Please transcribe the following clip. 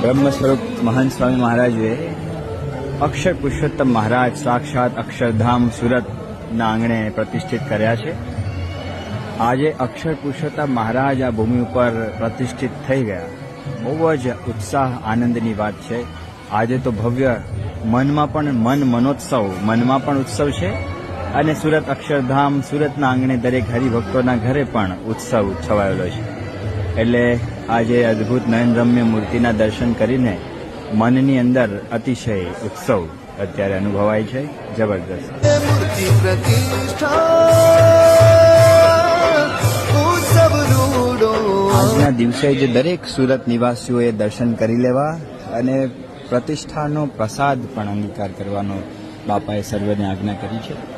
બ્રહ્મ સ્વરૂપ મહંત સ્વામી મહારાજે અક્ષર પુરુષોત્તમ મહારાજ સાક્ષાત અક્ષરધામ સુરતના આંગણે પ્રતિષ્ઠિત કર્યા છે. આજે અક્ષર પુરુષોત્તમ મહારાજ આ ભૂમિ ઉપર પ્રતિષ્ઠિત થઈ ગયા. બહુ જ ઉત્સાહ આનંદની વાત છે. આજે તો ભવ્ય મનમાં પણ ઉત્સવ છે અને સુરત અક્ષરધામ સુરતના આંગણે દરેક હરિભક્તોના ઘરે પણ ઉત્સવ છવાયેલો છે. એટલે આજે અદ્ભુત નયનરમ્ય મૂર્તિના દર્શન કરીને મનની અંદર અતિશય ઉત્સવ અત્યારે અનુભવાય છે. જબરદસ્ત. આજના દિવસે જે દરેક સુરત નિવાસીઓએ દર્શન કરી લેવા અને પ્રતિષ્ઠાનો પ્રસાદ પણ અંગીકાર કરવાનો બાપાએ સર્વને આજ્ઞા કરી છે.